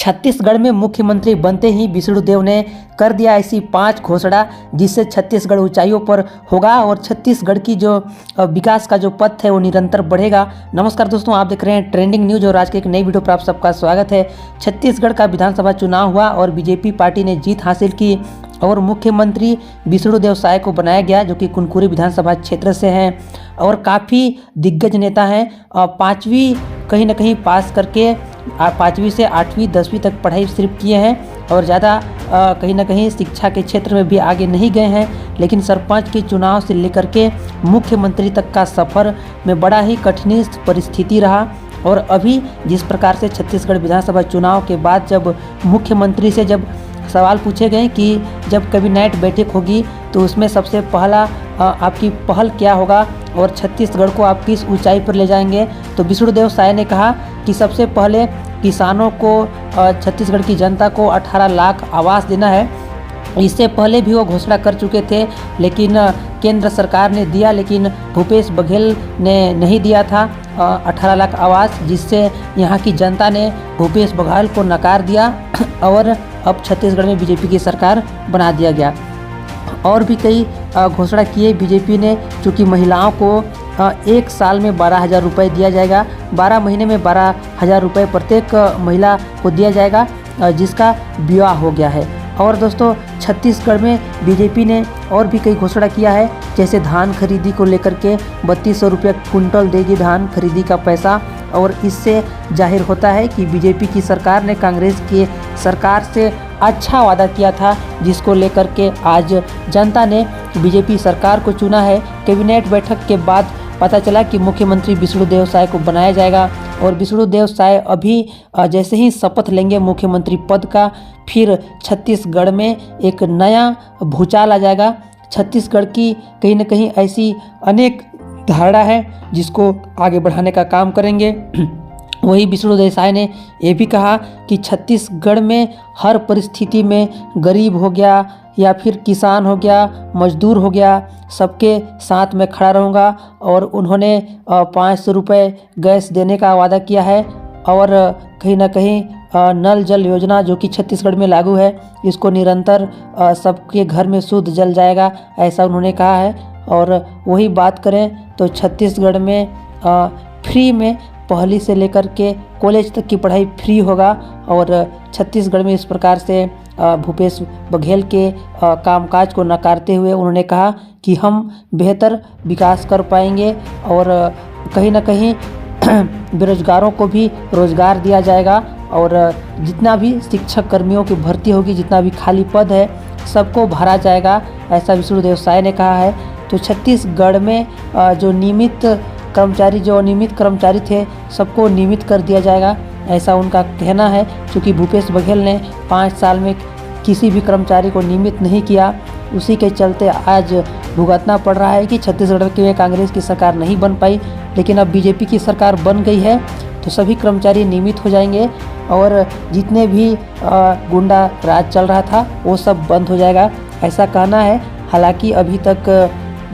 छत्तीसगढ़ में मुख्यमंत्री बनते ही विष्णुदेव ने कर दिया ऐसी 5 घोषणा जिससे छत्तीसगढ़ ऊंचाइयों पर होगा और छत्तीसगढ़ की जो विकास का जो पथ है वो निरंतर बढ़ेगा। नमस्कार दोस्तों, आप देख रहे हैं ट्रेंडिंग न्यूज और आज की एक नई वीडियो पर आप सबका स्वागत है। छत्तीसगढ़ का विधानसभा चुनाव हुआ और बीजेपी पार्टी ने जीत हासिल की और मुख्यमंत्री विष्णुदेव साय को बनाया गया, जो कि कुनकुरी विधानसभा क्षेत्र से हैं और काफ़ी दिग्गज नेता हैं। 5वीं कहीं ना कहीं पास करके 5वीं से 8वीं 10वीं तक पढ़ाई सिर्फ किए हैं और ज़्यादा कहीं ना कहीं शिक्षा के क्षेत्र में भी आगे नहीं गए हैं। लेकिन सरपंच के चुनाव से लेकर के मुख्यमंत्री तक का सफ़र में बड़ा ही कठिन परिस्थिति रहा और अभी जिस प्रकार से छत्तीसगढ़ विधानसभा चुनाव के बाद जब मुख्यमंत्री से जब सवाल पूछे गए कि जब कैबिनेट बैठक होगी तो उसमें सबसे पहला आपकी पहल क्या होगा और छत्तीसगढ़ को आप किस ऊंचाई पर ले जाएंगे, तो विष्णुदेव साय ने कहा कि सबसे पहले किसानों को छत्तीसगढ़ की जनता को 18 लाख आवास देना है। इससे पहले भी वो घोषणा कर चुके थे लेकिन केंद्र सरकार ने दिया, लेकिन भूपेश बघेल ने नहीं दिया था 18 लाख आवास, जिससे यहाँ की जनता ने भूपेश बघेल को नकार दिया और अब छत्तीसगढ़ में बीजेपी की सरकार बना दिया गया। और भी कई घोषणा किए बीजेपी ने, चूँकि महिलाओं को 1 साल में 12,000 रुपये दिया जाएगा, 12 महीने में 12,000 रुपये प्रत्येक महिला को दिया जाएगा, जिसका विवाह हो गया है। और दोस्तों छत्तीसगढ़ में बीजेपी ने और भी कई घोषणा किया है, जैसे धान खरीदी को लेकर के 3200 रुपये क्विंटल देगी धान खरीदी का पैसा। और इससे जाहिर होता है कि बीजेपी की सरकार ने कांग्रेस की सरकार से अच्छा वादा किया था, जिसको लेकर के आज जनता ने बीजेपी सरकार को चुना है। कैबिनेट बैठक के बाद पता चला कि मुख्यमंत्री विष्णुदेव साय को बनाया जाएगा और विष्णुदेव साय अभी जैसे ही शपथ लेंगे मुख्यमंत्री पद का, फिर छत्तीसगढ़ में एक नया भूचाल आ जाएगा। छत्तीसगढ़ की कहीं ना कहीं ऐसी अनेक धारणा है जिसको आगे बढ़ाने का काम करेंगे। वही विष्णुदेव साय ने ये भी कहा कि छत्तीसगढ़ में हर परिस्थिति में गरीब हो गया या फिर किसान हो गया, मजदूर हो गया, सबके साथ में खड़ा रहूँगा। और उन्होंने 500 रुपये गैस देने का वादा किया है और कहीं ना कहीं नल जल योजना जो कि छत्तीसगढ़ में लागू है, इसको निरंतर सबके घर में शुद्ध जल जाएगा, ऐसा उन्होंने कहा है। और वही बात करें तो छत्तीसगढ़ में फ्री में पहली से लेकर के कॉलेज तक की पढ़ाई फ्री होगा और छत्तीसगढ़ में इस प्रकार से भूपेश बघेल के कामकाज को नकारते हुए उन्होंने कहा कि हम बेहतर विकास कर पाएंगे और कहीं ना कहीं बेरोजगारों को भी रोजगार दिया जाएगा और जितना भी शिक्षक कर्मियों की भर्ती होगी, जितना भी खाली पद है, सबको भरा जाएगा, ऐसा विष्णुदेव साय ने कहा है। तो छत्तीसगढ़ में जो नियमित कर्मचारी थे सबको नियमित कर दिया जाएगा, ऐसा उनका कहना है। क्योंकि भूपेश बघेल ने 5 साल में किसी भी कर्मचारी को नियमित नहीं किया, उसी के चलते आज भुगतना पड़ रहा है कि छत्तीसगढ़ में कांग्रेस की सरकार नहीं बन पाई। लेकिन अब बीजेपी की सरकार बन गई है तो सभी कर्मचारी नियमित हो जाएंगे और जितने भी गुंडा राज चल रहा था वो सब बंद हो जाएगा, ऐसा कहना है। हालांकि अभी तक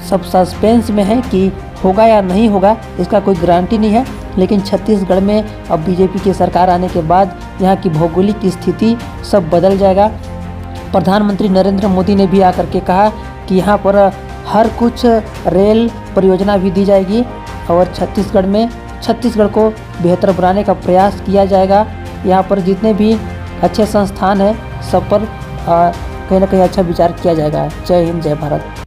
सब सस्पेंस में है कि होगा या नहीं होगा, इसका कोई गारंटी नहीं है। लेकिन छत्तीसगढ़ में अब बीजेपी की सरकार आने के बाद यहाँ की भौगोलिक स्थिति सब बदल जाएगा। प्रधानमंत्री नरेंद्र मोदी ने भी आकर के कहा कि यहाँ पर हर कुछ रेल परियोजना भी दी जाएगी और छत्तीसगढ़ को बेहतर बनाने का प्रयास किया जाएगा। यहाँ पर जितने भी अच्छे संस्थान हैं सब पर कहीं ना कहीं अच्छा विचार किया जाएगा। जय हिंद, जय भारत।